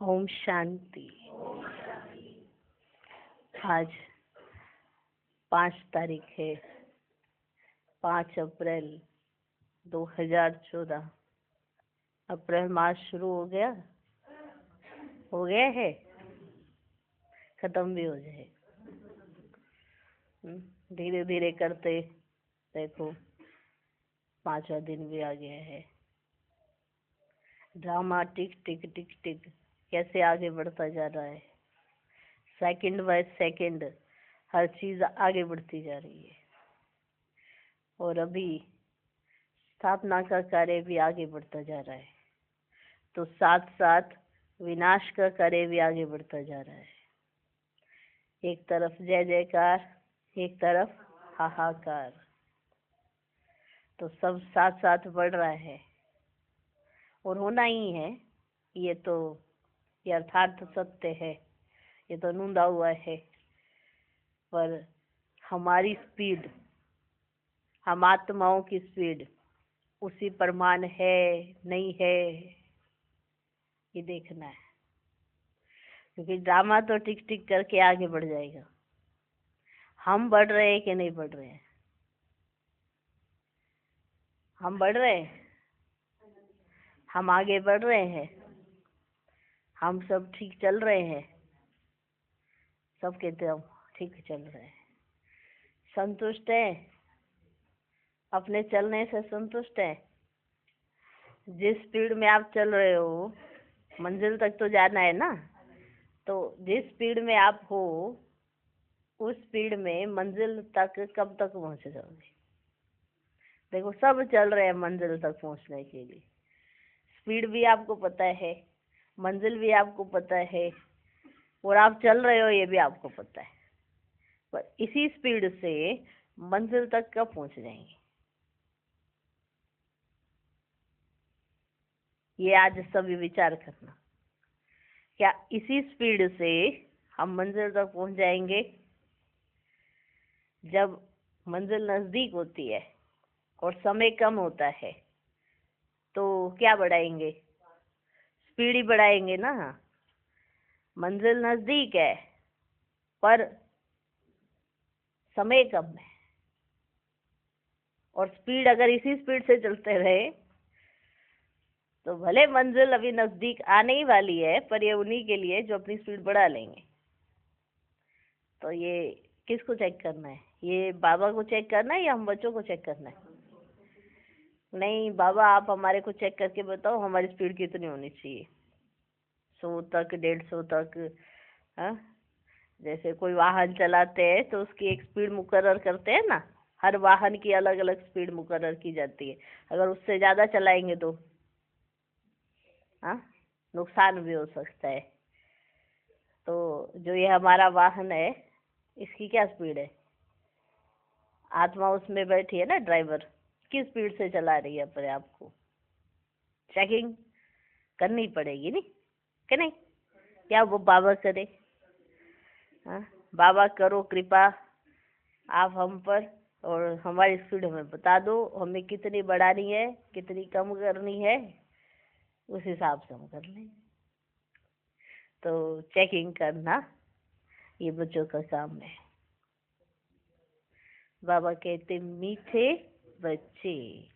ओम शांति। आज 5 तारीख है, 5 अप्रैल 2014। अप्रैल मास शुरू हो गया है, खत्म भी हो जाए। धीरे धीरे करते देखो 5वां दिन भी आ गया है। ड्रामा टिक टिक टिक टिक कैसे आगे बढ़ता जा रहा है। सेकंड बाय सेकंड हर चीज आगे बढ़ती जा रही है। और अभी स्थापना का कार्य भी आगे बढ़ता जा रहा है, तो साथ साथ विनाश का कार्य भी आगे बढ़ता जा रहा है। एक तरफ जय जयकार, एक तरफ हाहाकार, तो सब साथ साथ बढ़ रहा है और होना ही है। ये यथार्थ सत्य है, ये तो नूंदा हुआ है। पर हमारी स्पीड, हम आत्माओं की स्पीड उसी प्रमाण है नहीं है, ये देखना है। क्योंकि ड्रामा तो टिक टिक करके आगे बढ़ जाएगा। हम बढ़ रहे हैं कि नहीं बढ़ रहे हैं? हम बढ़ रहे हैं, हम आगे बढ़ रहे हैं, हम सब ठीक चल रहे हैं। सब कहते हम ठीक चल रहे हैं। संतुष्ट है? अपने चलने से संतुष्ट है? जिस स्पीड में आप चल रहे हो, मंजिल तक तो जाना है ना। तो जिस स्पीड में आप हो, उस स्पीड में मंजिल तक कब तक पहुंच जाओगे? देखो, सब चल रहे हैं मंजिल तक पहुंचने के लिए। स्पीड भी आपको पता है, मंजिल भी आपको पता है, और आप चल रहे हो ये भी आपको पता है। पर इसी स्पीड से मंजिल तक कब पहुंच जाएंगे, ये आज सभी विचार करना। क्या इसी स्पीड से हम मंजिल तक पहुंच जाएंगे? जब मंजिल नजदीक होती है और समय कम होता है, तो क्या बढ़ाएंगे? स्पीड ही बढ़ाएंगे ना। मंजिल नजदीक है पर समय कम है, और स्पीड अगर इसी स्पीड से चलते रहे तो भले मंजिल अभी नजदीक आने ही वाली है, पर ये उन्हीं के लिए जो अपनी स्पीड बढ़ा लेंगे। तो ये किसको चेक करना है? ये बाबा को चेक करना है या हम बच्चों को चेक करना है? नहीं बाबा, आप हमारे को चेक करके बताओ हमारी स्पीड कितनी होनी चाहिए। 100 तक, 150 तक। हाँ, जैसे कोई वाहन चलाते हैं तो उसकी एक स्पीड मुकर्रर करते हैं ना। हर वाहन की अलग अलग स्पीड मुकर्रर की जाती है। अगर उससे ज्यादा चलाएंगे तो हाँ, नुकसान भी हो सकता है। तो जो ये हमारा वाहन है, इसकी क्या स्पीड है? आत्मा उसमें बैठी है ना, ड्राइवर, किस स्पीड से चला रही है अपने आप को? चेकिंग करनी पड़ेगी नहीं कि नहीं? क्या वो बाबा करे? हाँ, बाबा करो कृपा आप हम पर, और हमारी स्पीड हमें बता दो, हमें कितनी बढ़ानी है, कितनी कम करनी है, उस हिसाब से हम कर लेंगे। तो चेकिंग करना ये बच्चों का काम है। बाबा कहते, मीठे बच्चे,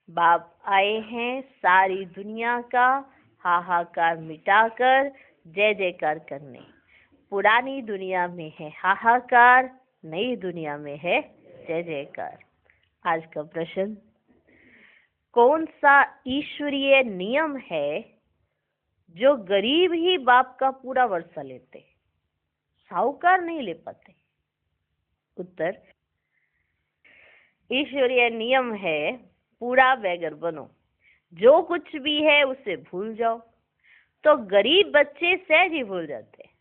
बाप आए हैं सारी दुनिया का हाहाकार मिटाकर जय जयकार करने। पुरानी दुनिया में है हाहाकार, नई दुनिया में है जय जयकार। आज का प्रश्न, कौन सा ईश्वरीय नियम है जो गरीब ही बाप का पूरा वर्षा लेते, साहूकार नहीं ले पाते? उत्तर, ईश्वरीय नियम है पूरा बैगर बनो, जो कुछ भी है उसे भूल जाओ। तो गरीब बच्चे सहज ही भूल जाते हैं,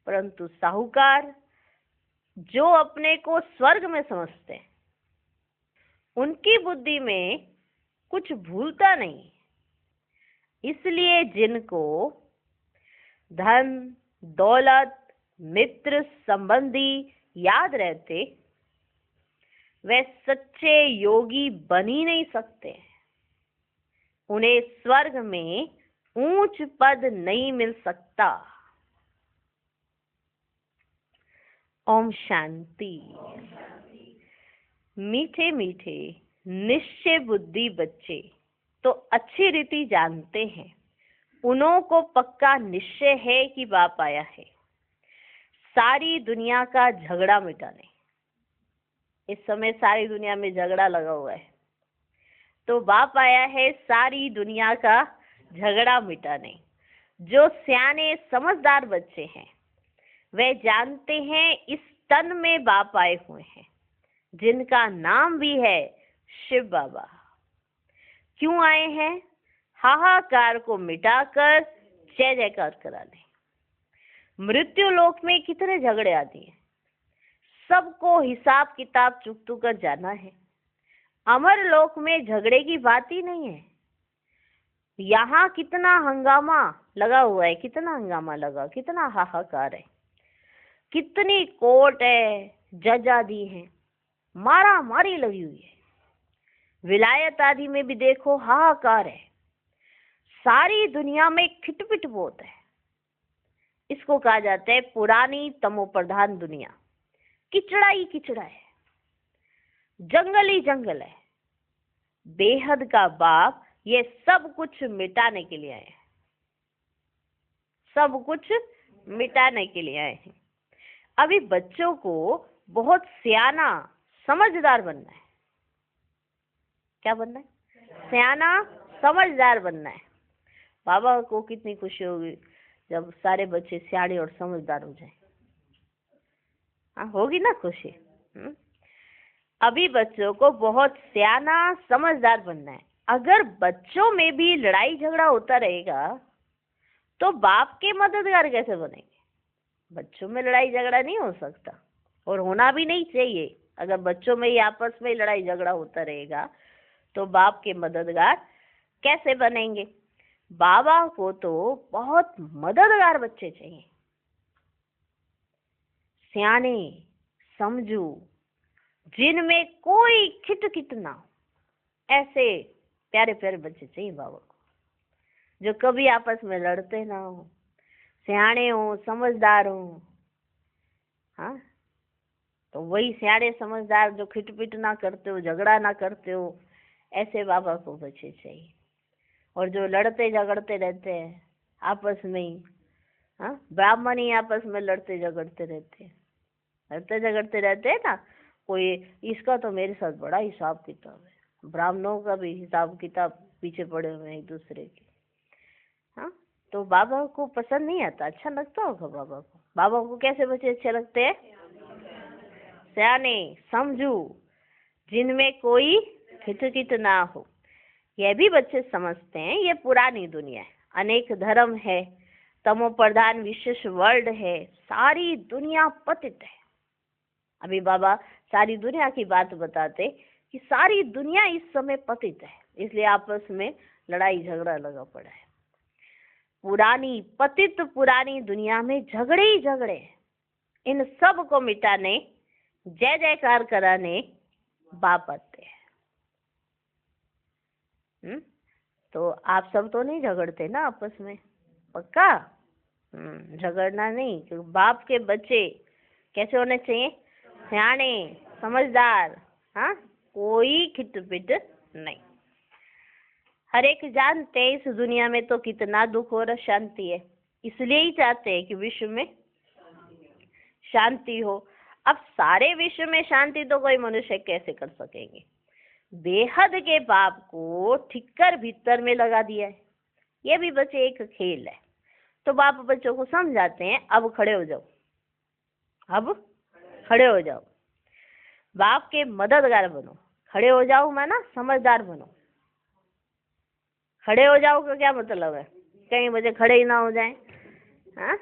परंतु साहूकार जो अपने को स्वर्ग में समझते हैं, उनकी बुद्धि में कुछ भूलता नहीं। इसलिए जिनको धन दौलत मित्र संबंधी याद रहते, वे सच्चे योगी बन ही नहीं सकते। उन्हें स्वर्ग में ऊंच पद नहीं मिल सकता। ओम शांति। मीठे मीठे निश्चय बुद्धि बच्चे तो अच्छी रीति जानते हैं, उन्हों को पक्का निश्चय है कि बाप आया है सारी दुनिया का झगड़ा मिटाने। इस समय सारी दुनिया में झगड़ा लगा हुआ है, तो बाप आया है सारी दुनिया का झगड़ा मिटाने। जो सियाने समझदार बच्चे हैं वे जानते हैं इस तन में बाप आए हुए हैं, जिनका नाम भी है शिव बाबा। क्यों आए हैं? हाहाकार को मिटाकर जय जयकार कराने। मृत्यु लोक में कितने झगड़े आते हैं, सबको हिसाब किताब चुकतू कर जाना है। अमर लोक में झगड़े की बात ही नहीं है। यहाँ कितना हंगामा लगा हुआ है, कितना हंगामा लगा, कितना हाहाकार है, कितनी कोर्ट है, जज आदि हैं, मारा मारी लगी हुई है। विलायत आदि में भी देखो हाहाकार है। सारी दुनिया में खिटपिट बहुत है। इसको कहा जाता है पुरानी तमोप्रधान दुनिया। किचड़ा ही किचड़ा है, जंगल ही जंगल है। बेहद का बाप ये सब कुछ मिटाने के लिए आए हैं, सब कुछ मिटाने के लिए आए हैं। अभी बच्चों को बहुत सियाना समझदार बनना है। क्या बनना है? सियाना समझदार बनना है। बाबा को कितनी खुशी होगी जब सारे बच्चे सियाने और समझदार हो जाए। हाँ, होगी ना खुशी। अभी बच्चों को बहुत सियाना समझदार बनना है। अगर बच्चों में भी लड़ाई झगड़ा होता रहेगा तो बाप के मददगार कैसे बनेंगे? बच्चों में लड़ाई झगड़ा नहीं हो सकता और होना भी नहीं चाहिए। अगर बच्चों में ही आपस में लड़ाई झगड़ा होता रहेगा तो बाप के मददगार कैसे बनेंगे? बाबा को तो बहुत मददगार बच्चे चाहिए, सियाने समझू, जिनमें कोई खिट ना हो। ऐसे प्यारे प्यारे बच्चे चाहिए बाबा को, जो कभी आपस में लड़ते ना हो, सियाने हो, समझदार हो। हाँ, तो वही सियाने समझदार जो खिटपिट ना करते हो, झगड़ा ना करते हो, ऐसे बाबा को बच्चे चाहिए। और जो लड़ते झगड़ते रहते हैं आपस में ही, हाँ, ब्राह्मण ही आपस में लड़ते झगड़ते रहते हैं, लड़ते झगड़ते रहते हैं ना। कोई इसका तो मेरे साथ बड़ा हिसाब किताब है, ब्राह्मणों का भी हिसाब किताब पीछे पड़े हुए हैं एक दूसरे के। हाँ, तो बाबा को पसंद नहीं आता, अच्छा लगता होगा बाबा को। बाबा को कैसे बच्चे अच्छे लगते हैं? सियाने समझू, जिनमें कोई खिटखिट ना हो। यह भी बच्चे समझते हैं ये पुरानी दुनिया है, अनेक धर्म है, तमो प्रधान विशेष वर्ल्ड है, सारी दुनिया पतित है। अभी बाबा सारी दुनिया की बात बताते कि सारी दुनिया इस समय पतित है, इसलिए आपस में लड़ाई झगड़ा लगा पड़ा है। पुरानी पतित पुरानी दुनिया में झगड़े ही झगड़े हैं। इन सब को मिटाने, जय जयकार कराने बाप आते हैं। तो आप सब तो नहीं झगड़ते ना आपस में? पक्का? झगड़ना नहीं। क्योंकि बाप के बच्चे कैसे होने चाहिए? सियाने समझदार। हाँ, कोई खिटपिट नहीं। हर एक जानते हैं इस दुनिया में तो कितना दुख और अशांति है, इसलिए ही चाहते हैं कि विश्व में शांति हो। अब सारे विश्व में शांति तो कोई मनुष्य कैसे कर सकेंगे? बेहद के बाप को ठिक्कर भीतर में लगा दिया है। ये भी बच्चे एक खेल है। तो बाप बच्चों को समझाते हैं, अब खड़े हो जाओ, अब खड़े हो जाओ, बाप के मददगार बनो। खड़े हो जाओ माना समझदार बनो। खड़े हो जाओ का क्या मतलब है? कहीं बच्चे खड़े ही ना हो जाएं। हाँ,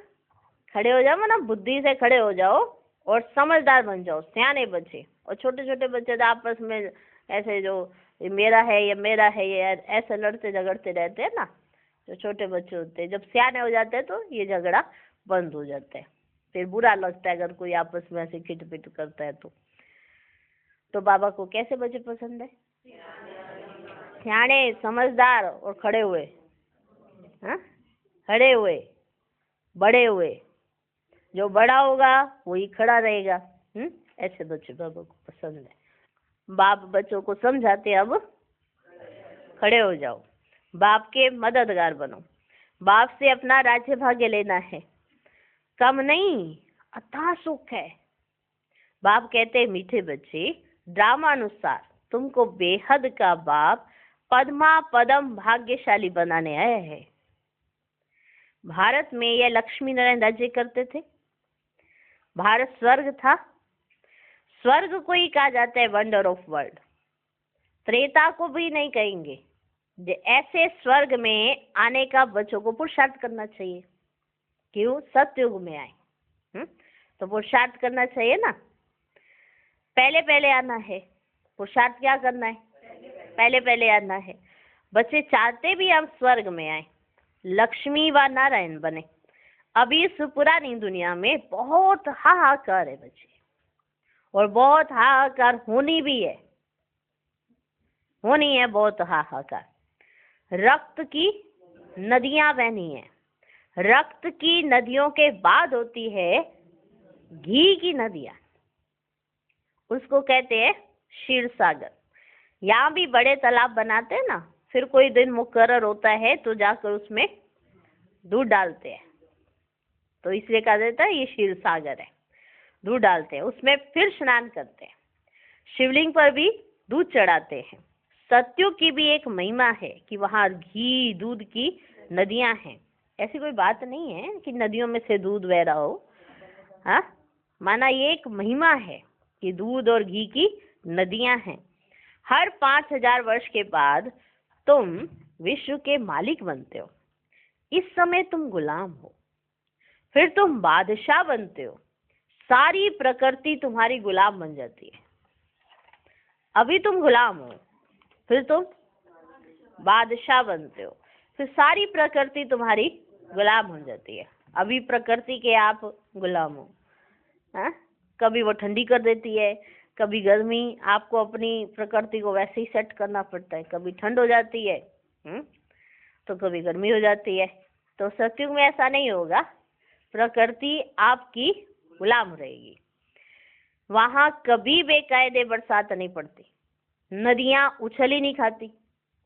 खड़े हो जाओ माना बुद्धि से खड़े हो जाओ और समझदार बन जाओ, सियाने बच्चे। और छोटे छोटे बच्चे तो आपस में ऐसे जो मेरा है ये मेरा है ये ऐसे लड़ते झगड़ते रहते हैं ना, जो छोटे बच्चे होते हैं। जब सियाने हो जाते हैं तो ये झगड़ा बंद हो जाता है। फिर बुरा लगता है अगर कोई आपस में ऐसे खिटपिट करता है तो बाबा को कैसे बच्चे पसंद है? सियाने समझदार और खड़े हुए। हाँ, खड़े हुए, बड़े हुए। जो बड़ा होगा वही खड़ा रहेगा। ऐसे बच्चे बाबा को पसंद है। बाप बच्चों को समझाते अब खड़े हो जाओ, बाप के मददगार बनो। बाप से अपना राज्य भाग्य लेना है, कम नहीं अथाह सुख है। बाप कहते मीठे बच्चे, ड्रामानुसार तुमको बेहद का बाप पद्मा पदम भाग्यशाली बनाने आया है। भारत में यह लक्ष्मी नारायण राज्य करते थे। भारत स्वर्ग था। स्वर्ग को ही कहा जाता है वंडर ऑफ वर्ल्ड। त्रेता को भी नहीं कहेंगे। ऐसे स्वर्ग में आने का बच्चों को पुरुषार्थ करना चाहिए। क्यों? सतयुग में आए तो पुरुषार्थ करना चाहिए ना। पहले पहले आना है। पुरुषार्थ क्या करना है? पहले पहले आना है। बच्चे चाहते भी हम स्वर्ग में आए, लक्ष्मी व नारायण बने। अभी इस पुरानी दुनिया में बहुत हाहाकार है बच्चे, और बहुत हाहाकार होनी भी है, होनी है बहुत हाहाकार। रक्त की नदियां बहनी है। रक्त की नदियों के बाद होती है घी की नदियां, उसको कहते हैं क्षीर सागर। यहाँ भी बड़े तालाब बनाते हैं ना, फिर कोई दिन मुकर्रर होता है तो जाकर उसमें दूध डालते हैं, तो इसलिए कहा जाता है ये क्षीर सागर है। दूध डालते हैं उसमें, फिर स्नान करते हैं। शिवलिंग पर भी दूध चढ़ाते हैं। सत्युग की भी एक महिमा है कि वहाँ घी दूध की नदियां हैं। ऐसी कोई बात नहीं है कि नदियों में से दूध बह रहा हो। हाँ, माना ये एक महिमा है कि दूध और घी की नदियां हैं। हर 5000 वर्ष के बाद तुम विश्व के मालिक बनते हो। इस समय तुम गुलाम हो, फिर तुम बादशाह बनते हो। सारी प्रकृति तुम्हारी गुलाम बन जाती है। अभी तुम गुलाम हो, फिर तुम बादशाह बनते हो, फिर सारी प्रकृति तुम्हारी गुलाम हो जाती है। अभी प्रकृति के आप गुलाम हो। हाँ? कभी वो ठंडी कर देती है, कभी गर्मी। आपको अपनी प्रकृति को वैसे ही सेट करना पड़ता है। कभी ठंड हो जाती है तो कभी गर्मी हो जाती है। तो सतयुग में ऐसा नहीं होगा, प्रकृति आपकी गुलाम रहेगी। वहां कभी बेकायदे बरसात नहीं पड़ती, नदियां उछल ही नहीं खाती,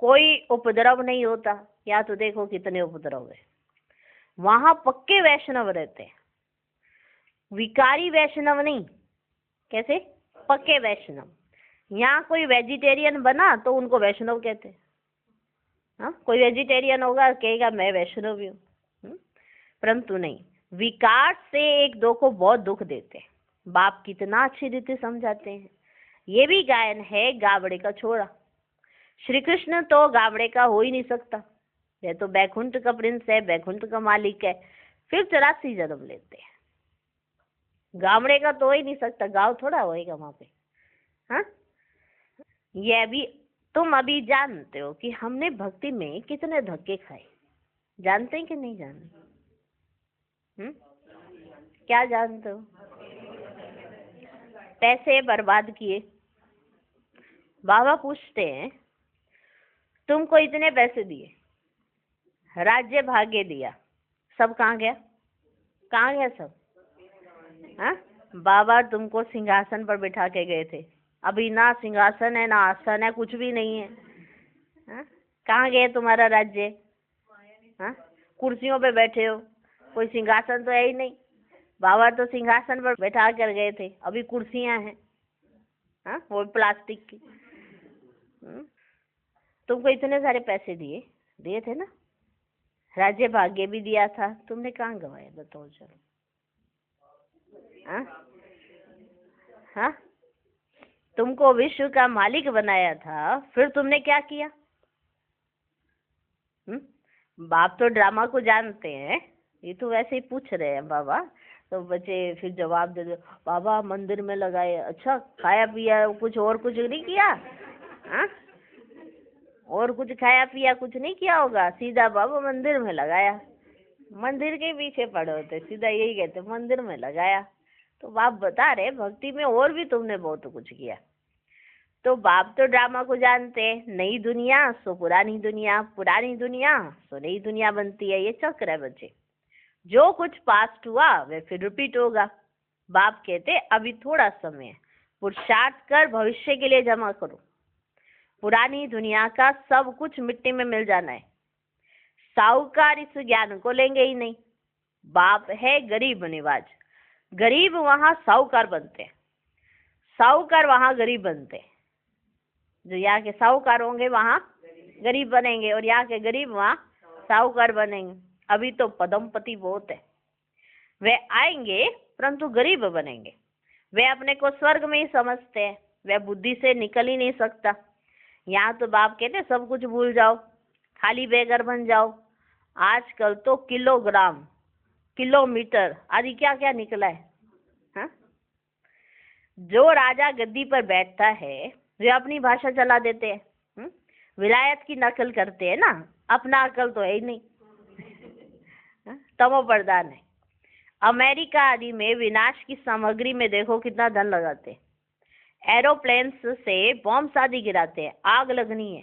कोई उपद्रव नहीं होता। या तो देखो कितने उपद्रव है। वहां पक्के वैष्णव रहते हैं, विकारी वैष्णव नहीं। कैसे? पक्के वैष्णव। यहाँ कोई वेजिटेरियन बना तो उनको वैष्णव कहते हैं। हाँ, कोई वेजिटेरियन होगा कहेगा मैं वैष्णव हूँ, परंतु नहीं। विकार से एक दो को बहुत दुख देते हैं। बाप कितना अच्छी रीति समझाते हैं। ये भी गायन है गावड़े का छोरा। श्री कृष्ण तो गावड़े का हो ही नहीं सकता, ये तो बैकुंठ का प्रिंस है, बैकुंठ का मालिक है। फिर 84 जन्म लेते हैं। गावड़े का तो हो ही नहीं सकता, गाँव थोड़ा होएगा वहां पे। हाँ, ये भी तुम अभी जानते हो कि हमने भक्ति में कितने धक्के खाए। जानते हैं कि नहीं जानते? क्या जानते हो? पैसे बर्बाद किए। बाबा पूछते हैं तुमको इतने पैसे दिए, राज्य भाग्य दिया, सब कहाँ गया? कहाँ गया सब? हाँ, बाबा तुमको सिंहासन पर बिठा के गए थे, अभी ना सिंहासन है ना आसन है, कुछ भी नहीं है। हाँ? कहाँ गए तुम्हारा राज्य? हाँ? कुर्सियों पे बैठे हो, कोई सिंहासन तो है ही नहीं। बाबा तो सिंहासन पर बैठा कर गए थे, अभी कुर्सियां हैं। हाँ, वो प्लास्टिक की। तुमको इतने सारे पैसे दिए दिए थे ना, राज्य भाग्य भी दिया था, तुमने कहाँ गवाया बताओ चलो। हाँ? हाँ? तुमको विश्व का मालिक बनाया था, फिर तुमने क्या किया? बाप तो ड्रामा को जानते हैं, ये तो वैसे ही पूछ रहे हैं बाबा। तो बच्चे फिर जवाब दे दो, बाबा मंदिर में लगाए। अच्छा, खाया पिया कुछ और कुछ नहीं किया? हाँ, और कुछ खाया पिया कुछ नहीं किया होगा, सीधा बाबा मंदिर में लगाया। मंदिर के पीछे पड़े होते, सीधा यही कहते मंदिर में लगाया। तो बाप बता रहे भक्ति में और भी तुमने बहुत कुछ किया। तो बाप तो ड्रामा को जानते हैं, नई दुनिया सो पुरानी दुनिया, पुरानी दुनिया सो नई दुनिया बनती है, ये चक्र है बच्चे। जो कुछ पास्ट हुआ वह फिर रिपीट होगा। बाप कहते अभी थोड़ा समय है, पुरुषार्थ कर भविष्य के लिए जमा करो। पुरानी दुनिया का सब कुछ मिट्टी में मिल जाना है। साहूकार इस ज्ञान को लेंगे ही नहीं। बाप है गरीब निवाज, गरीब वहां साहूकार बनते हैं, साहूकार वहां गरीब बनते हैं। जो यहाँ के साहूकार होंगे वहां गरीब बनेंगे, और यहाँ के गरीब वहां साहूकार बनेंगे। अभी तो पदमपति बहुत है, वे आएंगे परंतु गरीब बनेंगे। वे अपने को स्वर्ग में ही समझते हैं, वे बुद्धि से निकल ही नहीं सकता। यहाँ तो बाप कहते सब कुछ भूल जाओ, खाली बेघर बन जाओ। आजकल तो किलोग्राम, किलोमीटर आदि क्या क्या निकला है, हा? जो राजा गद्दी पर बैठता है वे अपनी भाषा चला देते हैं, विलायत की नकल करते हैं ना, अपना अकल तो है ही नहीं। तमो प्रधान है। अमेरिका आदि में विनाश की सामग्री में देखो कितना धन लगाते हैं। एरोप्लेन्स से बॉम्ब आदि गिराते हैं, आग लगनी है।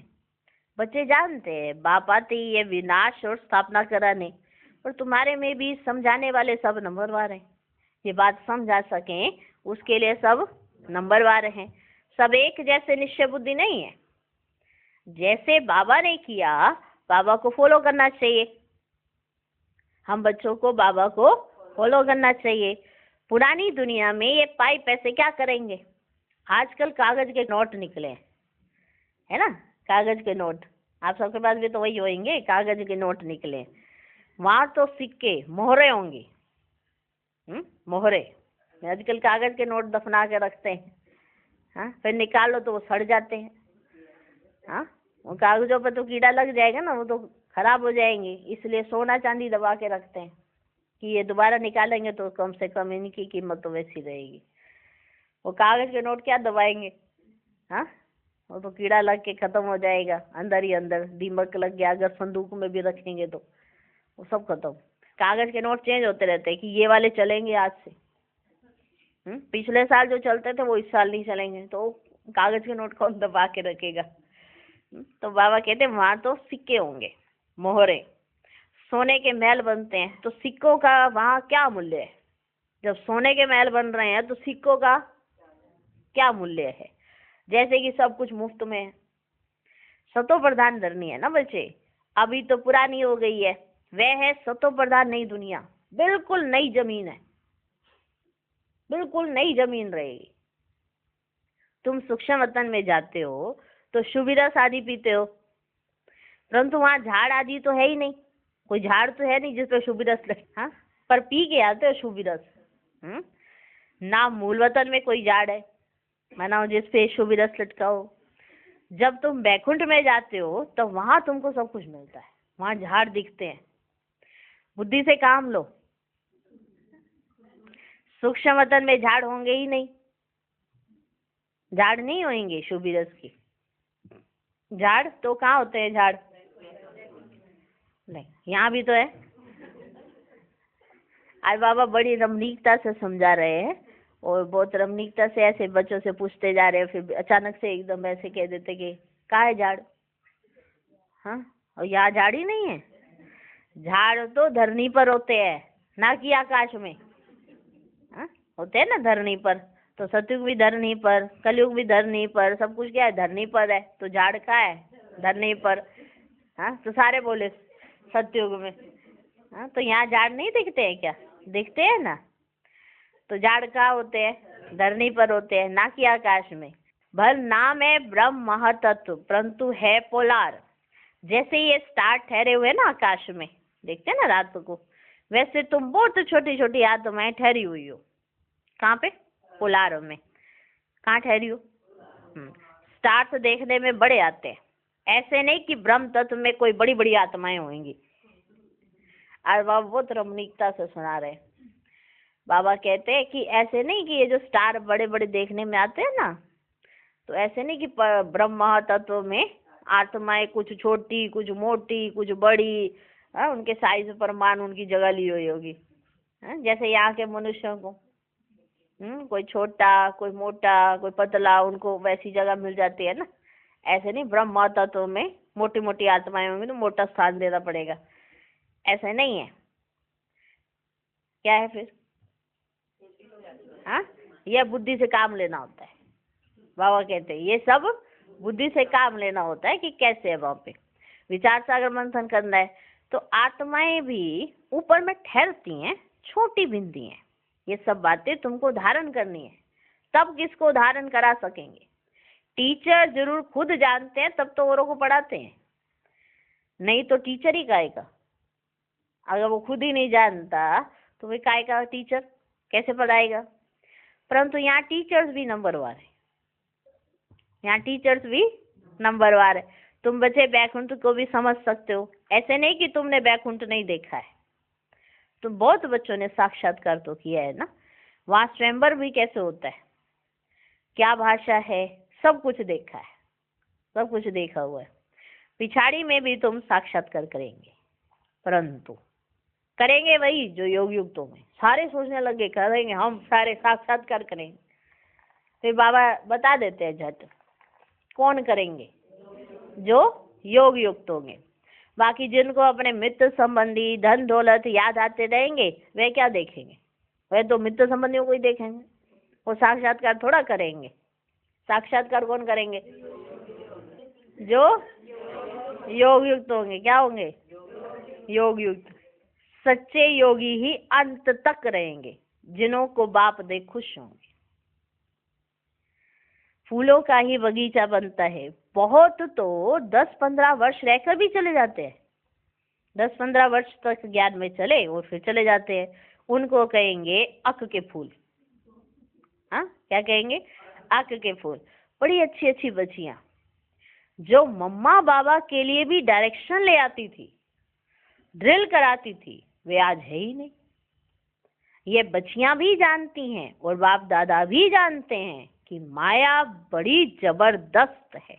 बच्चे जानते हैं बाप आते ही ये विनाश और स्थापना कराने, पर तुम्हारे में भी समझाने वाले सब नंबरवार हैं। ये बात समझा सकें उसके लिए सब नंबरवार हैं। सब एक जैसे निश्चय बुद्धि नहीं है। जैसे बाबा ने किया बाबा को फॉलो करना चाहिए। हम बच्चों को बाबा को फॉलो करना चाहिए। पुरानी दुनिया में ये पाई पैसे क्या करेंगे? आजकल कागज के नोट निकले है ना, कागज के नोट। आप सबके पास भी तो वही होंगे, कागज के नोट निकले। वहां तो सिक्के मोहरे होंगी, मोहरे। आजकल कागज के नोट दफना के रखते हैं, हाँ, फिर निकालो तो वो सड़ जाते हैं। हाँ, वो कागजों पर तो कीड़ा लग जाएगा ना, वो तो खराब हो जाएंगे। इसलिए सोना चांदी दबा के रखते हैं कि ये दोबारा निकालेंगे तो कम से कम इनकी कीमत तो वैसी रहेगी। वो कागज के नोट क्या दबाएंगे, हाँ, वो तो कीड़ा लग के खत्म हो जाएगा अंदर ही अंदर। दीमक लग गया, अगर संदूक में भी रखेंगे तो वो सब खत्म। कागज के नोट चेंज होते रहते हैं कि ये वाले चलेंगे आज से, पिछले साल जो चलते थे वो इस साल नहीं चलेंगे, तो कागज के नोट कौन दबा के रखेगा। तो बाबा कहते हैं वहां तो सिक्के होंगे, मोहरे। सोने के महल बनते हैं तो सिक्कों का वहां क्या मूल्य है? जब सोने के महल बन रहे हैं तो सिक्कों का क्या मूल्य है? जैसे कि सब कुछ मुफ्त में है। सतो प्रधान धरनी है ना बच्चे, अभी तो पुरानी हो गई है। वह है सतो प्रधान नई दुनिया, बिल्कुल नई जमीन है, बिल्कुल नई जमीन रहेगी। तुम सूक्ष्म वतन में जाते हो तो शुभ रस आदि पीते हो, परंतु वहां झाड़ आदि तो है ही नहीं। कोई झाड़ तो है नहीं जिसपे शुभ रस लगे, हाँ, पर पी के आते हो शुभ रस। ना मूल वतन में कोई झाड़ है माना जिसपे शुभ रस लटका हो। जब तुम बैकुंठ में जाते हो तो वहां तुमको सब कुछ मिलता है, वहां झाड़ दिखते हैं। बुद्धि से काम लो। सूक्ष्म वतन में झाड़ होंगे ही नहीं, झाड़ नहीं होंगे शुभ रस की। झाड़ तो कहाँ होते हैं? झाड़ नहीं, यहाँ भी तो है। आज बाबा बड़ी रमणीकता से समझा रहे हैं, और बहुत रमणीकता से ऐसे बच्चों से पूछते जा रहे हैं, फिर अचानक से एकदम ऐसे कह देते कि कहाँ है झाड़? हाँ, और यहाँ झाड़ ही नहीं है। झाड़ तो धरनी पर होते हैं, ना कि आकाश में। हाँ, होते हैं ना धरनी पर। तो सतयुग भी धरनी पर, कलयुग भी धरनी पर, सब कुछ क्या है? धरनी पर है। तो झाड़ कहाँ है? धरनी पर। हाँ, तो सारे बोले सतयुग में। हाँ, तो यहाँ झाड़ नहीं दिखते हैं क्या? दिखते हैं ना। तो झाड़ कहाँ होते हैं? धरनी पर होते हैं, ना कि आकाश में। भल नाम है ब्रह्म महातत्व, परंतु है पोलार। जैसे ये स्टार ठहरे हुए ना आकाश में, देखते हैं ना रात को, वैसे तुम बहुत छोटी छोटी आत्माएं ठहरी हुई हो। कहाँ पे? पोलार में। कहाँ ठहरी हो? स्टार तो देखने में बड़े आते हैं, ऐसे नहीं कि ब्रह्म तत्व में कोई बड़ी बड़ी आत्माएं होंगी। और बाबा बहुत रमणीकता से सुना रहे। बाबा कहते हैं कि ऐसे नहीं कि ये जो स्टार बड़े बड़े देखने में आते हैं ना, तो ऐसे नहीं कि ब्रह्म महातत्व में आत्माएं कुछ छोटी कुछ मोटी कुछ बड़ी, उनके साइज पर मान उनकी जगह ली हुई होगी, जैसे यहाँ के मनुष्यों को। कोई छोटा, कोई मोटा, कोई पतला, उनको वैसी जगह मिल जाती है ना। ऐसे नहीं, ब्रह्म तत्व में मोटी मोटी आत्माएं होंगी तो मोटा स्थान देना पड़ेगा, ऐसा नहीं है। क्या है फिर? हाँ, यह बुद्धि से काम लेना होता है। बाबा कहते हैं ये सब बुद्धि से काम लेना होता है कि कैसे है वहां पे विचार सागर मंथन करना है। तो आत्माएं भी ऊपर में ठहरती हैं, छोटी बिंदी हैं। ये सब बातें तुमको धारण करनी है, तब किसको धारण करा सकेंगे? टीचर जरूर खुद जानते हैं तब तो औरों को पढ़ाते हैं, नहीं तो टीचर ही काहे का? अगर वो खुद ही नहीं जानता तो वे काहे का टीचर, कैसे पढ़ाएगा? परंतु यहाँ टीचर्स भी नंबरवार है, यहाँ टीचर्स भी नंबरवार है। तुम बच्चे बैकुंठ को भी समझ सकते हो, ऐसे नहीं कि तुमने बैकुंठ नहीं देखा है, तुम बहुत बच्चों ने साक्षात्कार तो किया है ना। वहाँ स्वयंवर भी कैसे होता है, क्या भाषा है, सब कुछ देखा है, सब कुछ देखा हुआ है। पिछाड़ी में भी तुम साक्षात्कार करेंगे, परंतु करेंगे वही जो योग युक्तों में सारे सोचने लगे करेंगे हम सारे साक्षात्कार करेंगे। फिर बाबा बता देते हैं झट कौन करेंगे, जो योग युक्त होंगे। बाकी जिनको अपने मित्र संबंधी धन दौलत याद आते रहेंगे वे क्या देखेंगे? वे तो मित्र संबंधियों को ही देखेंगे, वो साक्षात्कार थोड़ा करेंगे। साक्षात्कार कौन करेंगे? जो योग युक्त होंगे। क्या होंगे? योग युक्त। सच्चे योगी ही अंत तक रहेंगे, जिन्हों को बाप दे खुश होंगे। फूलों का ही बगीचा बनता है, बहुत तो 10-15 वर्ष रहकर भी चले जाते हैं, 10-15 वर्ष तक ज्ञान में चले और फिर चले जाते हैं, उनको कहेंगे अक के फूल। हाँ, क्या कहेंगे? अक के फूल। बड़ी अच्छी अच्छी बच्चियां जो मम्मा बाबा के लिए भी डायरेक्शन ले आती थी, ड्रिल कराती थी, वे आज है ही नहीं। ये बच्चियां भी जानती हैं और बाप दादा भी जानते हैं कि माया बड़ी जबरदस्त है।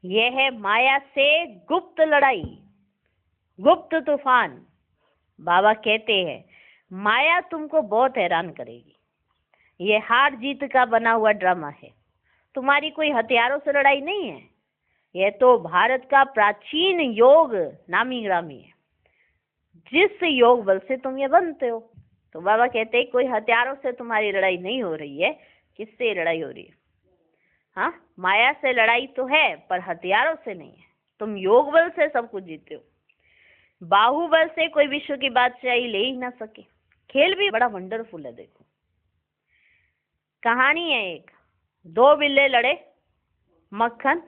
यह है माया से गुप्त लड़ाई, गुप्त तूफान। बाबा कहते हैं माया तुमको बहुत हैरान करेगी, ये हार जीत का बना हुआ ड्रामा है। तुम्हारी कोई हथियारों से लड़ाई नहीं है, यह तो भारत का प्राचीन योग नामी ग्रामी है, जिस योग बल से तुम ये बनते हो। तो बाबा कहते हैं कोई हथियारों से तुम्हारी लड़ाई नहीं हो रही है। किससे लड़ाई हो रही है? हाँ, माया से लड़ाई तो है पर हथियारों से नहीं है। तुम योग बल से सब कुछ जीते हो, बाहुबल से कोई विश्व की बादशाही ले ही ना सके। खेल भी बड़ा वंडरफुल है। देखो कहानी है एक, 2 बिल्ले लड़े, मक्खन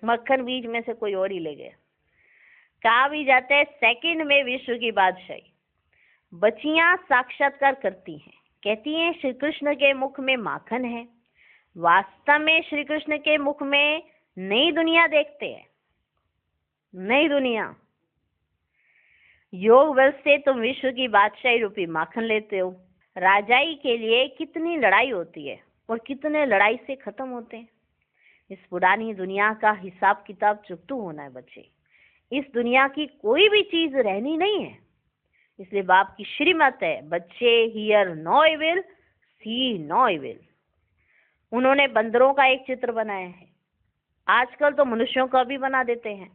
मक्खन बीच में से कोई और ही ले गया। कहा भी जाता है सेकंड में विश्व की बादशाही। बच्चियां साक्षात्कार करती हैं, कहती हैं श्री कृष्ण के मुख में माखन है। वास्तव में श्री कृष्ण के मुख में नई दुनिया देखते हैं, नई दुनिया। योग बल से तुम विश्व की बादशाही रूपी माखन लेते हो। राजाई के लिए कितनी लड़ाई होती है और कितने लड़ाई से खत्म होते हैं। इस पुरानी दुनिया का हिसाब किताब चुकतू होना है बच्चे। इस दुनिया की कोई भी चीज रहनी नहीं है, इसलिए बाप की श्रीमत है बच्चे hear no evil see no evil. उन्होंने बंदरों का एक चित्र बनाया है, आजकल तो मनुष्यों का भी बना देते हैं।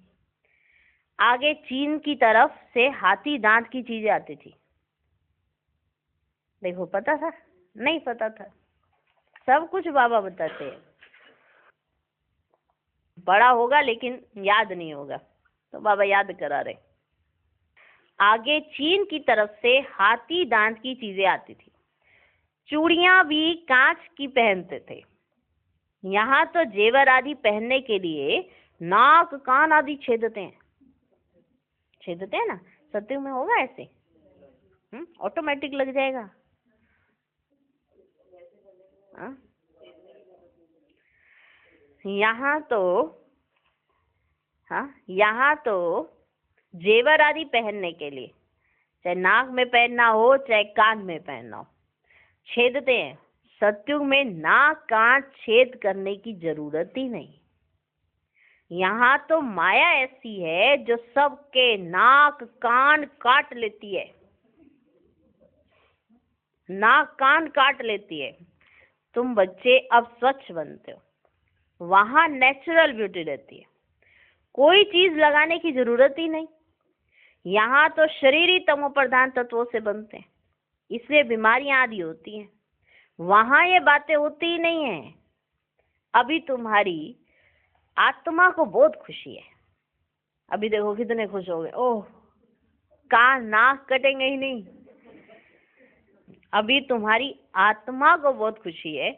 आगे चीन की तरफ से हाथी दांत की चीजें आती थी, देखो पता था? नहीं पता था, सब कुछ बाबा बताते हैं। बड़ा होगा लेकिन याद नहीं होगा, तो बाबा याद करा रहे। आगे चीन की तरफ से हाथी दांत की चीजें आती थी, चूड़ियां भी कांच की पहनते थे। यहाँ तो जेवर आदि पहनने के लिए नाक कान आदि छेदते हैं, छेदते हैं ना। सत्युग में होगा ऐसे? ऑटोमेटिक लग जाएगा। यहाँ तो यहाँ तो जेवर आदि पहनने के लिए, चाहे नाक में पहनना हो चाहे कान में पहनना हो, छेदते हैं। सत्युग में नाक कान छेद करने की जरूरत ही नहीं। यहाँ तो माया ऐसी है जो सबके नाक कान काट लेती है। नाक कान काट लेती है। तुम बच्चे अब स्वच्छ बनते हो, वहां नेचुरल ब्यूटी रहती है, कोई चीज लगाने की जरूरत ही नहीं। यहाँ तो शरीर ही तमो प्रधान तत्वों से बनते हैं, इसलिए बीमारियां आदि होती हैं। वहां ये बातें होती ही नहीं है। अभी तुम्हारी आत्मा को बहुत खुशी है। अभी देखो कितने खुश हो गए, ओह कान नाक कटेंगे ही नहीं। अभी तुम्हारी आत्मा को बहुत खुशी है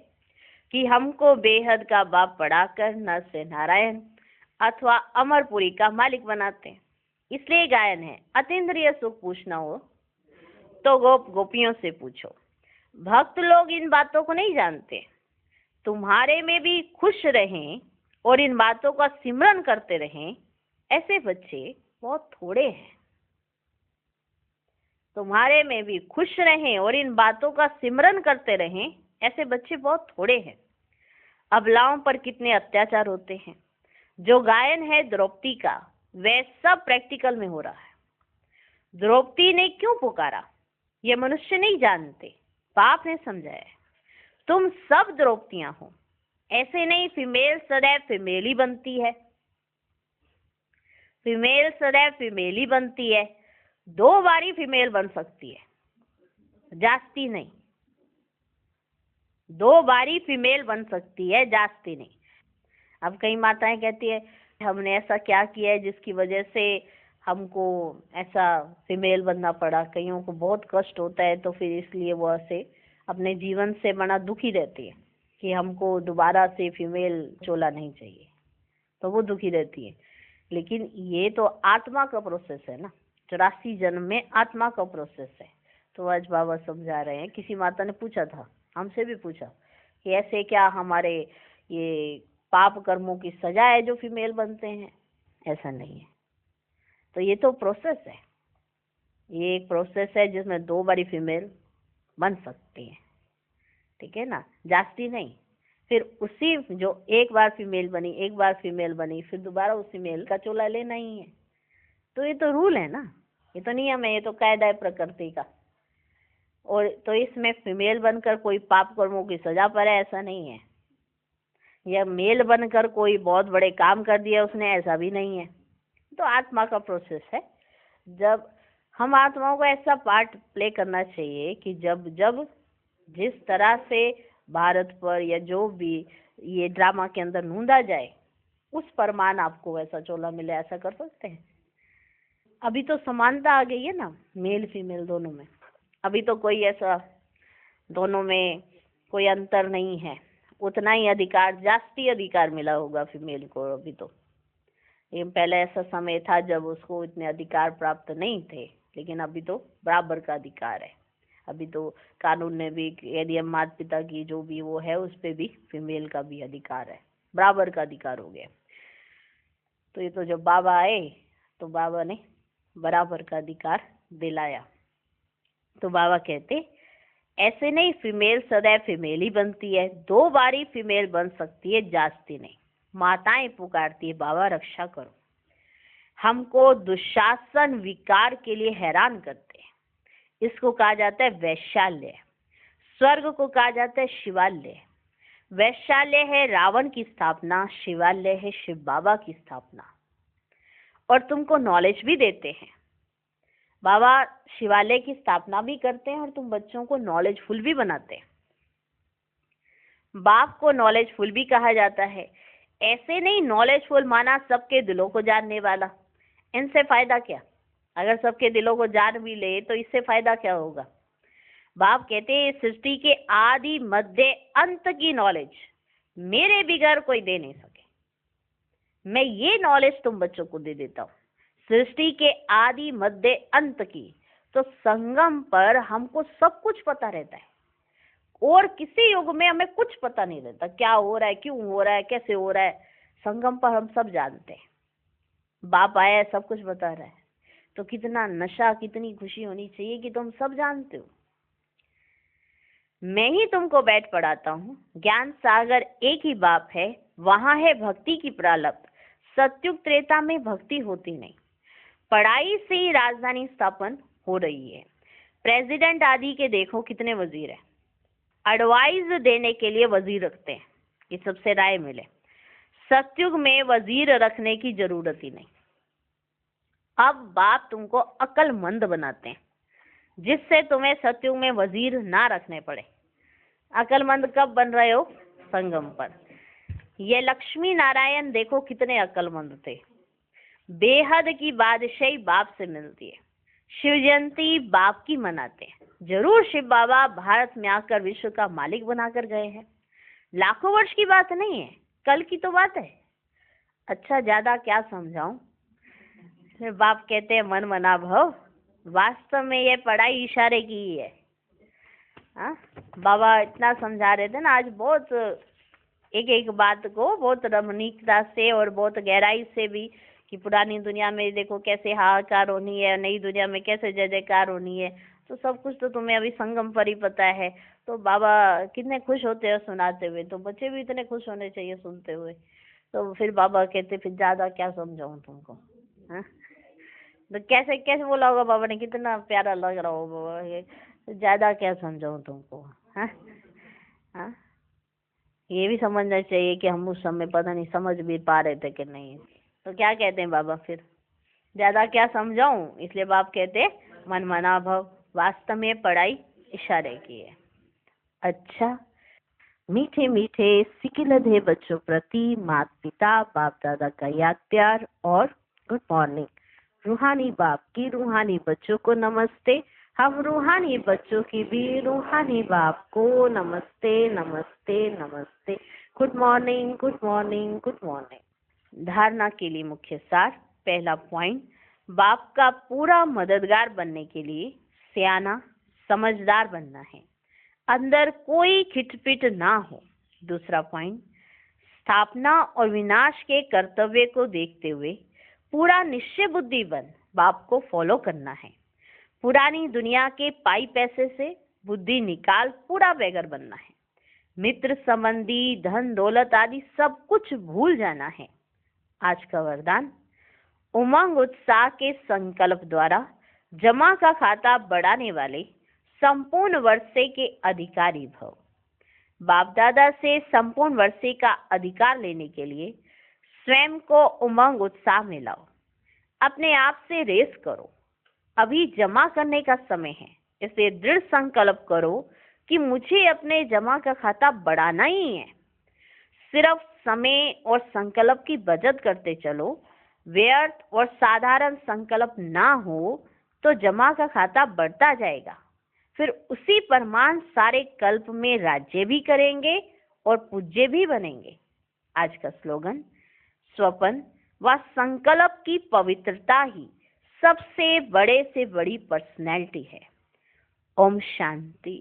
कि हमको बेहद का बाप पढ़ाकर नर से नारायण अथवा अमरपुरी का मालिक बनाते हैं। इसलिए गायन है, अतीन्द्रिय सुख पूछना हो तो गोप गोपियों से पूछो। भक्त लोग इन बातों को नहीं जानते। तुम्हारे में भी खुश रहें और इन बातों का सिमरन करते रहें, ऐसे बच्चे बहुत थोड़े हैं। तुम्हारे में भी खुश रहें और इन बातों का सिमरन करते रहें, ऐसे बच्चे बहुत थोड़े हैं। अबलाओं पर कितने अत्याचार होते हैं। जो गायन है द्रौपदी का, वह सब प्रैक्टिकल में हो रहा है। द्रौपदी ने क्यों पुकारा, ये मनुष्य नहीं जानते, बाप ने समझाया। तुम सब द्रौपदियां हो, ऐसे नहीं। फीमेल सदैव फीमेल ही बनती है, फीमेल सदैव फीमेल ही बनती है। 2 बारी फीमेल बन सकती है, जास्ती नहीं। 2 बारी फीमेल बन सकती है, जास्ती नहीं। अब कई माताएं कहती है हमने ऐसा क्या किया है जिसकी वजह से हमको ऐसा फीमेल बनना पड़ा। कईयों को बहुत कष्ट होता है, तो फिर इसलिए वो ऐसे अपने जीवन से बड़ा दुखी रहती है कि हमको दोबारा से फीमेल चोला नहीं चाहिए, तो वो दुखी रहती है। लेकिन ये तो आत्मा का प्रोसेस है ना, 84 जन्म में आत्मा का प्रोसेस है। तो आज बाबा समझा रहे हैं। किसी माता ने पूछा था, हमसे भी पूछा कि ऐसे क्या हमारे ये पाप कर्मों की सजा है जो फीमेल बनते हैं? ऐसा नहीं है। तो ये तो प्रोसेस है, ये एक प्रोसेस है जिसमें 2 बारी फीमेल बन सकती है, ठीक है ना, जास्ती नहीं। फिर उसी जो एक बार फीमेल बनी, एक बार फीमेल बनी, फिर दोबारा उसी मेल का चोला लेना ही है। तो ये तो रूल है ना, ये तो नियम है, ये तो कायदा है प्रकृति का। और तो इसमें फीमेल बनकर कोई पाप कर्मों की सजा पाए ऐसा नहीं है, या मेल बनकर कोई बहुत बड़े काम कर दिया उसने, ऐसा भी नहीं है। तो आत्मा का प्रोसेस है। जब हम आत्माओं को ऐसा पार्ट प्ले करना चाहिए कि जब जब जिस तरह से भारत पर या जो भी ये ड्रामा के अंदर नूंदा जाए, उस परमान आपको वैसा चोला मिले, ऐसा कर सकते हैं। अभी तो समानता आ गई है ना, मेल फीमेल दोनों में। अभी तो कोई ऐसा दोनों में कोई अंतर नहीं है, उतना ही अधिकार, जास्ती अधिकार मिला होगा फीमेल को अभी तो। ये पहले ऐसा समय था जब उसको इतने अधिकार प्राप्त नहीं थे, लेकिन अभी तो बराबर का अधिकार है। अभी तो कानून ने भी, यदि माता पिता की जो भी वो है उस पे भी फीमेल का भी अधिकार है, बराबर का अधिकार हो गया। तो ये तो जब बाबा आए तो बाबा ने बराबर का अधिकार दिलाया। तो बाबा कहते ऐसे नहीं, फीमेल सदैव फीमेल ही बनती है, 2 बारी फीमेल बन सकती है, जास्ती नहीं। माताएं पुकारती है बाबा रक्षा करो, हमको दुशासन विकार के लिए हैरान करते हैं। इसको कहा जाता है वैशाल्य। स्वर्ग को कहा जाता है शिवालय। वैशाल्य है रावण की स्थापना, शिवालय है शिव बाबा की स्थापना। और तुमको नॉलेज भी देते हैं, बाबा शिवालय की स्थापना भी करते हैं और तुम बच्चों को नॉलेजफुल भी बनाते हैं। बाप को नॉलेजफुल भी कहा जाता है। ऐसे नहीं नॉलेजफुल माना सबके दिलों को जानने वाला, इनसे फायदा क्या? अगर सबके दिलों को जान भी ले तो इससे फायदा क्या होगा? बाप कहते हैं सृष्टि के आदि मध्य अंत की नॉलेज मेरे बिगैर कोई दे नहीं सके। मैं ये नॉलेज तुम बच्चों को दे देता हूँ, सृष्टि के आदि मध्य अंत की। तो संगम पर हमको सब कुछ पता रहता है, और किसी युग में हमें कुछ पता नहीं रहता, क्या हो रहा है, क्यों हो रहा है, कैसे हो रहा है। संगम पर हम सब जानते हैं, बाप आया है, सब कुछ बता रहा है। तो कितना नशा, कितनी खुशी होनी चाहिए कि तुम सब जानते हो। मैं ही तुमको बैठ पढ़ाता हूँ। ज्ञान सागर एक ही बाप है, वहां है भक्ति की प्रारब्ध। सत्युग त्रेता में भक्ति होती नहीं, पढ़ाई से ही राजधानी स्थापन हो रही है। प्रेसिडेंट आदि के देखो कितने वजीर हैं, एडवाइस देने के लिए वजीर रखते हैं कि सबसे राय मिले। सतयुग में वजीर रखने की जरूरत ही नहीं। अब बाप तुमको अक्लमंद बनाते हैं जिससे तुम्हें सतयुग में वजीर ना रखने पड़े। अक्लमंद कब बन रहे हो? संगम पर। ये लक्ष्मी नारायण देखो कितने अक्लमंद थे। बेहद की बादशाही बाप से मिलती है। शिव जयंती बाप की मनाते हैं। जरूर शिव बाबा भारत में आकर विश्व का मालिक बनाकर गए हैं। लाखों वर्ष की बात नहीं है, कल की तो बात है। अच्छा ज्यादा क्या समझाऊं? फिर बाप कहते हैं मन मना भव। वास्तव में ये पढ़ाई इशारे की ही है। हाँ, बाबा इतना समझा रहे थे ना आज, बहुत एक एक बात को बहुत रमणीकता से और बहुत गहराई से भी, कि पुरानी दुनिया में देखो कैसे हाहाकार होनी है, नई दुनिया में कैसे जय जयकार होनी है। तो सब कुछ तो तुम्हें अभी संगम पर ही पता है। तो बाबा कितने खुश होते हैं सुनाते हुए, तो बच्चे भी इतने खुश होने चाहिए सुनते हुए। तो फिर बाबा कहते फिर ज्यादा क्या समझाऊं तुमको। हाँ, तो कैसे कैसे बोला होगा बाबा ने, कितना प्यारा लग रहा होगा बाबा ये। ज्यादा क्या समझाऊं तुमको। हाँ हाँ, ये भी समझना चाहिए कि हम उस समय पता नहीं समझ भी पा रहे थे कि नहीं। तो क्या कहते हैं बाबा फिर, ज्यादा क्या समझाऊं, इसलिए बाप कहते मन मना भव। वास्तव में पढ़ाई इशारे की है। अच्छा, मीठे मीठे सिकिलधे बच्चों प्रति माता पिता बाप दादा का याद प्यार और गुड मॉर्निंग। रूहानी बाप की रूहानी बच्चों को नमस्ते। हम रूहानी बच्चों की भी रूहानी बाप को नमस्ते नमस्ते नमस्ते। Good morning good morning good morning. धारणा के लिए मुख्य सार। पहला पॉइंट, बाप का पूरा मददगार बनने के लिए सियाना समझदार बनना है, अंदर कोई खिटपिट ना हो। दूसरा पॉइंट, स्थापना और विनाश के कर्तव्य को देखते हुए पूरा निश्चय बुद्धि बन बाप को फॉलो करना है। पुरानी दुनिया के पाई पैसे से बुद्धि निकाल पूरा बेगर बनना है। मित्र संबंधी धन दौलत आदि सब कुछ भूल जाना है। आज का वरदान, उमंग उत्साह के संकल्प द्वारा जमा का खाता बढ़ाने वाले संपूर्ण वर्षे के अधिकारी भव। बाप दादा से संपूर्ण वर्षे का अधिकार लेने के लिए स्वयं को उमंग उत्साह में लाओ। अपने आप से रेस करो। अभी जमा करने का समय है, इसलिए दृढ़ संकल्प करो कि मुझे अपने जमा का खाता बढ़ाना ही है। सिर्फ समय और संकल्प की बचत करते चलो। व्यर्थ और साधारण संकल्प ना हो तो जमा का खाता बढ़ता जाएगा। फिर उसी परमान सारे कल्प में राज्य भी करेंगे और पूज्य भी बनेंगे। आज का स्लोगन, स्वपन व संकल्प की पवित्रता ही सबसे बड़े से बड़ी पर्सनैलिटी है। ओम शांति।